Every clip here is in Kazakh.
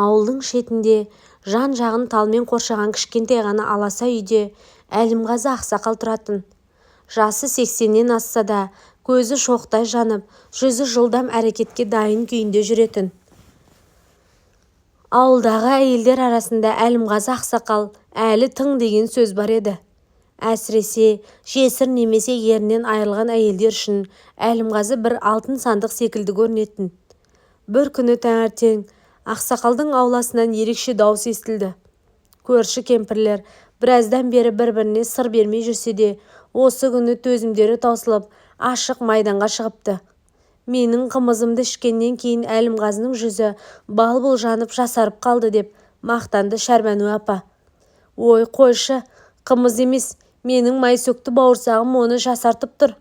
Ауылдың шетінде жан-жағын талмен қоршаған кішкентай ғана аласа үйде Әлімғазы ақсақал тұратын. Жасы 80-нен асса да көзі шоқтай жанып, жүзі жылдам әрекетке дайын күйінде жүретін. Ауылдағы әйелдер арасында Әлімғазы ақсақал әлі тың деген сөз бар еді. Әсіресе жесір немесе ерінен айырылған әйелдер үшін Әлімғазы бір алтын сандық секілді көрінетін. Бір күні таңертең ақсақалдың ауласынан ерекше дауыс естілді. Көрші кемпірлер біраздан бері бір-біріне сыр бермей жүрсе де, осы күні төзімдері таусылып, ашық майданға шығыпты. Менің қымызымды ішкеннен кейін Әлімғазының жүзі бал-бұл жанып жасарып қалды деп мақтанды Шәрбәну апа. Ой, қойшы, қымыз емес, менің майсөкті бауырсағым оны жасартып тұр.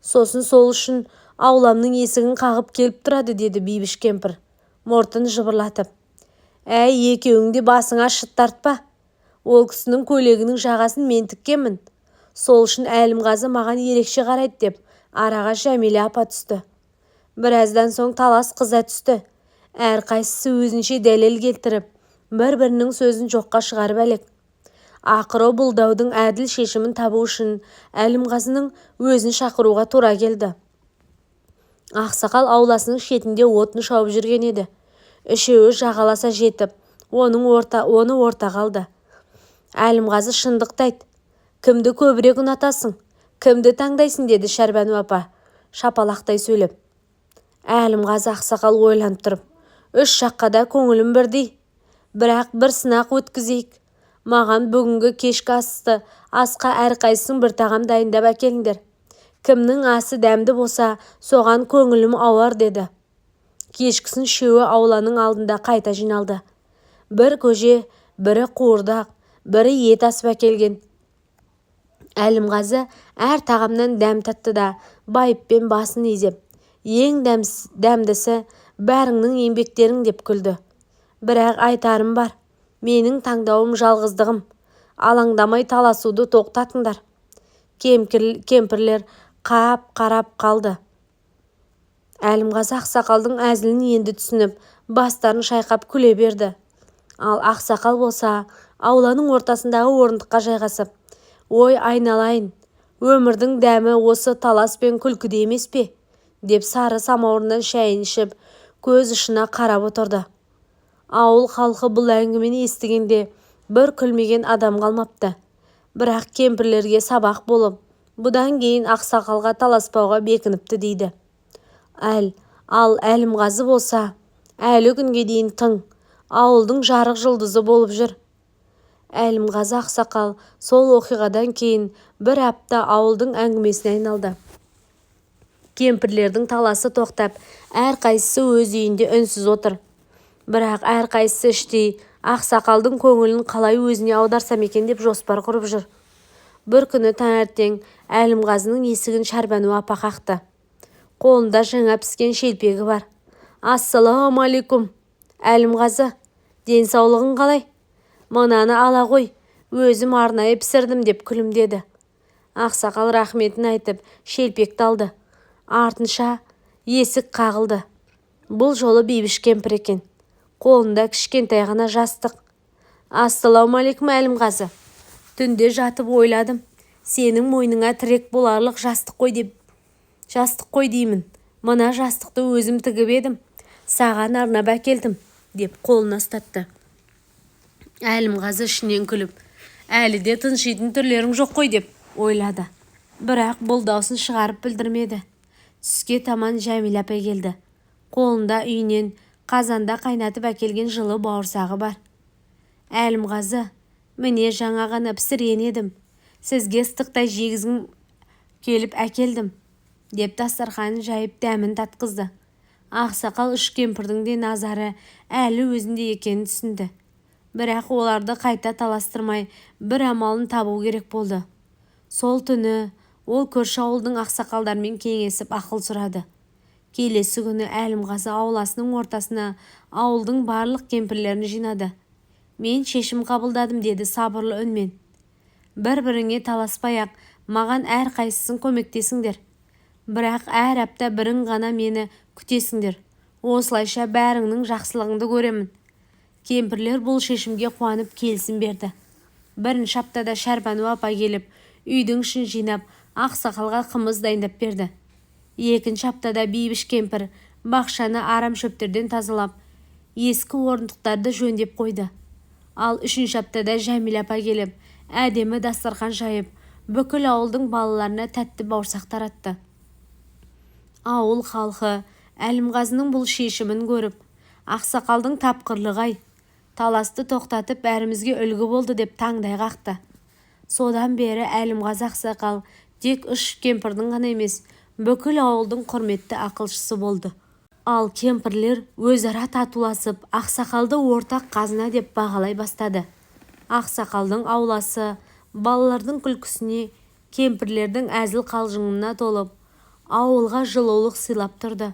Сосын сол үшін ауламның есігін қағып келіп тұрады, деді Бейбіш кемпір, мұртын жыбырлатып. Әй, екеуің де басыңа шыт тартпа. Ол кісінің көйлегінің жағасын мен тіккенмін. Сол үшін Әлімғазы маған ерекше қарайды деп араға Жәмилә апа түсті. Біраздан соң талас қыза түсті. Әрқайсысы өзінше дәлел келтіріп, бір-бірінің сөзін жоққа шығарып әлек. Ақыры бұл даудың әділ шешімін табу үшін Әлімғазының өзін шақыруға тура келді. Ақсақал ауласының шетінде отын шауып жүрген еді. Үшеуі жағаласа жетіп, оны орта қалды. Әлімғазы шындықты айт. Кімді көбірек ұнатасың? Кімді таңдайсың, деді Шәрбәну апа, шапалақтай сөйлеп. Әлімғазы ақсақал ойланып тұрып, үш жаққа да көңілім бірдей. Бірақ бір сынақ өткізейік. Маған бүгінгі кешкі асқа әрқайсың бір тағам дайындап әкеліңдер. Кімнің асы дәмді болса, соған көңілім ауар, деді. Кешкісін үшеуі ауланың алдында қайта жиналды. Бір көже, бірі қуырдақ, бірі ет асып әкелген. Әлімғазы әр тағамнан дәм татты да байыппен басын изеп, ең дәмдісі бәріңнің еңбектерің, деп күлді. Бірақ айтарым бар, менің таңдауым жалғыздығым. Алаңдамай таласуды тоқтатыңдар. Кемпірлер қарап қалды. Әлімғазы ақсақалдың әзілін енді түсініп, бастарын шайқап күле берді. Ал ақсақал болса, ауланың ортасындағы орындыққа жайғасып, ой, айналайын, өмірдің дәмі осы талас пен күлкіде емес пе? Деп сары самаурыннан шайын ішіп, көз ұшына қарап отырды. Ауыл халқы бұл әңгімені естігенде бір күлмеген адам қалмапты. Бірақ кемпірлерге сабақ болып, бұдан кейін ақсақалға таласпауға бекініпті, дейді. Ал Әлімғазы болса, әлі күнге дейін тың, ауылдың жарық жұлдызы болып жүр. Әлімғазы ақсақал сол оқиғадан кейін бір апта ауылдың әңгімесіне айналды. Кемпірлердің таласы тоқтап, әрқайсысы өз үйінде үнсіз отыр. Бірақ әрқайсысы іштей ақсақалдың көңілін қалай өзіне аударсам екен деп жоспар құрып жүр. Бір күні таңертең Әлімғазының есігін Шәрбәну апа қақты. Қолында жаңа піскен шелпегі бар. Ассалаумалейкум, Әлімғазы, денсаулығың қалай? Мынаны ала қой, өзім арнайы пісірдім, деп күлімдеді. Ақсақал рахметін айтып, шелпекті алды. Артынша есік қағылды. Бұл жолы Бейбіш кемпір екен. Қолында кішкентай ғана жастық. Ассалаумалейкум, Әлімғазы. Түнде жатып ойладым, сенің мойныңа тірек боларлық жастық қой деймін. Мына жастықты өзім тігіп едім, саған арнап әкелдім, деп қолына ұстатты. Әлімғазы ішінен күліп, әлі де тыншитын түрлерің жоқ қой, деп ойлады. Бірақ бұл даусын шығарып білдірмеді. Түске таман Жәмилә апай келді. Қолында үйінен қазанда қайнатып әкелген жылы бауырсағы бар. Әлімғазы, міне жаңа ғана пісірген едім. Сізге ыстықтай жегізгім келіп әкелдім, деп дастарханын жайып дәмін татқызды. Ақсақал үш кемпірдің де назары әлі өзінде екенін түсінді. Бірақ оларды қайта таластырмай бір амалын табу керек болды. Сол түні ол көрші ауылдың ақсақалдармен кеңесіп ақыл сұрады. Келесі күні Әлімғазы ауласының ортасына ауылдың барлық кемпірлерін жинады. Мен шешім қабылдадым, деді сабырлы үнмен. Бір-біріңе таласпай-ақ, маған әрқайсысын көмектесіңдер. Бірақ әр апта бірің ғана мені күтесіңдер. Осылайша бәріңнің жақсылығыңды көремін. Кемпірлер бұл шешімге қуанып келісім берді. Бірінші аптада Шәрбану апа келіп, үйдің ішін жинап, ақсақалға қымыз дайындап берді. Екінші аптада Бейбіш кемпір бақшаны арам шөптерден тазалап, ескі орындықтарды жөндеп қойды. Ал үшінші аптада Жәмила апа келіп, әдемі дастархан жайып, бүкіл ауылдың балаларына тәтті бауырсақ таратты. Ауыл халқы Әлімғазының бұл шешімін көріп, ақсақалдың тапқырлығы-ай, таласты тоқтатып бәрімізге үлгі болды деп таңдай қақты. Содан бері Әлімғазы ақсақал тек үш кемпірдің ғана емес, бүкіл ауылдың құрметті ақылшысы болды. Ал кемпірлер өзара татуласып, ақсақалды ортақ қазына деп бағалай бастады. Ақсақалдың ауласы балалардың күлкісіне, кемпірлердің әзіл қалжыңына толып, ауылға жылулық сыйлап тұрды.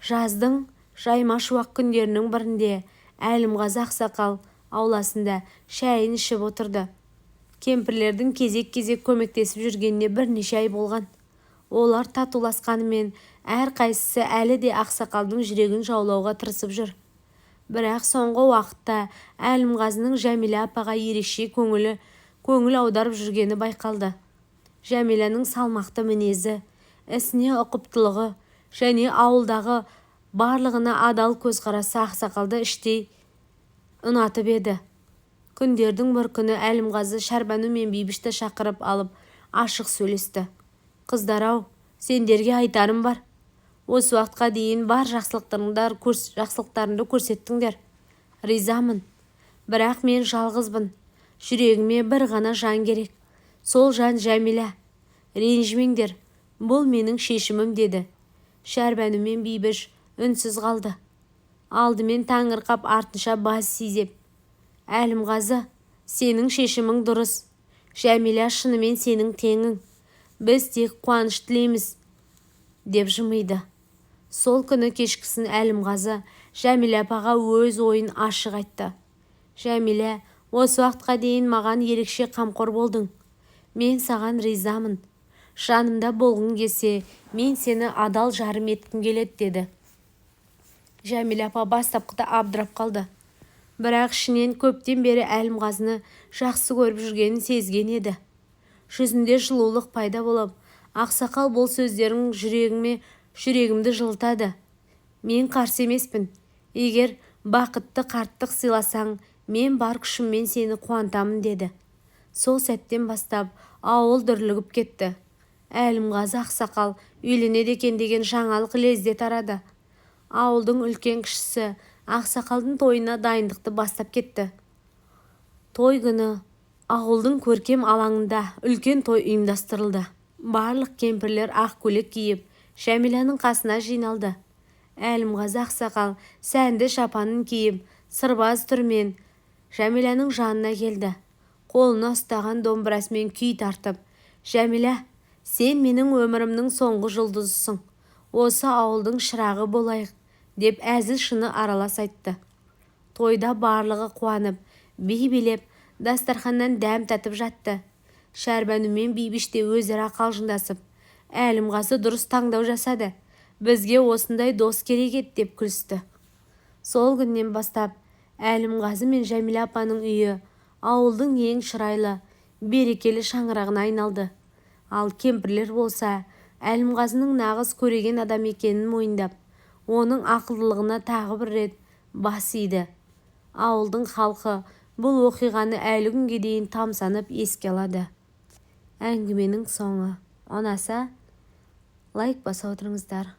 Жаздың жайма шуақ күндерінің бірінде Әлімғазы ақсақал ауласында шайын ішіп отырды. Кемпірлердің кезек-кезек көмектесіп жүргеніне бірнеше ай болған. Олар татуласқанымен, әрқайсысы әлі де ақсақалдың жүрегін жаулауға тырысып жүр. Бірақ соңғы уақытта Әлімғазының Жәмила апаға ерекше көңіл аударып жүргені байқалды. Жәмиланың салмақты мінезі, ісіне ұқыптылығы және ауылдағы барлығына адал көзқарасы ақсақалды іштей ұнатып еді. Күндердің бір күні Әлімғазы Шәрбану мен Бейбішті шақырып алып ашық сөйлесті. Қыздар-ау, сендерге айтарым бар. Осы уақытқа дейін бар жақсылықтарыңды көрсеттіңдер. Ризамын. Бірақ мен жалғызбын. Жүрегіме бір ғана жан керек. Сол жан Жәмила. Ренжімеңдер. Бұл менің шешімім, деді. Шәрбану мен Бейбіш үнсіз қалды. Алдымен таңырқап, артынша бас изеп. Әлімғазы, сенің шешімің дұрыс. Жәмила шынымен сенің теңің. Біз тек қуаныш тілейміз, деп жымиды. Сол күні кешкісін Әлімғазы Жәмила апаға өз ойын ашық айтты. Жәмила, осы уақытқа дейін маған ерекше қамқор болдың. Мен саған ризамын. Жанымда болғың келсе, мен сені адал жарым еткім келеді, деді. Жәмила апа бастапқыда абдырап қалды. Бірақ ішінен көптен бері Әлімғазыны жақсы көріп жүргенін сезген еді. Жүзінде жылулық пайда болып, ақсақал бұл сөздерің жүрегімді жылытады. Мен қарсы емеспін. Егер бақытты қарттық сыйласаң, мен бар күшіммен сені қуантамын, деді. Сол сәттен бастап ауыл дүрлігіп кетті. Әлімғазы ақсақал үйленеді екен деген жаңалық лезде тарады. Ауылдың үлкен кішісі ақсақалдың тойына дайындықты бастап кетті. Той күні ауылдың көркем алаңында үлкен той ұйымдастырылды. Барлық кемпірлер ақ көйлек киіп, Жәмиланың қасына жиналды. Әлімғазы ақсақал сәнді шапанын киіп, сырбаз түрмен Жәмиланың жанына келді. Қолына ұстаған домбырасымен күй тартып, Жәмила, сен менің өмірімнің соңғы жұлдызысың. Осы ауылдың шырағы болайық, деп әзіл шыны аралас айтты. Тойда барлығы қуанып, би билеп, дастарханнан дәм татып жатты. Шәрбану мен Бейбіште өзара қалжыңдасып, Әлімғазы дұрыс таңдау жасады. Бізге осындай дос керек еді, деп күлісті. Сол күннен бастап Әлімғазы мен Жәмила апаның үйі ауылдың ең шырайлы, берекелі шаңырағына айналды. Ал кемпірлер болса, Әлімғазының нағыз көреген адам екенін мойындап, оның ақылдылығына тағы бір рет бас иді. Ауылдың халқы бұл оқиғаны әлі күнге дейін тамсанып еске алады. Әңгіменің соңы ұнаса, лайк баса отырыңыздар.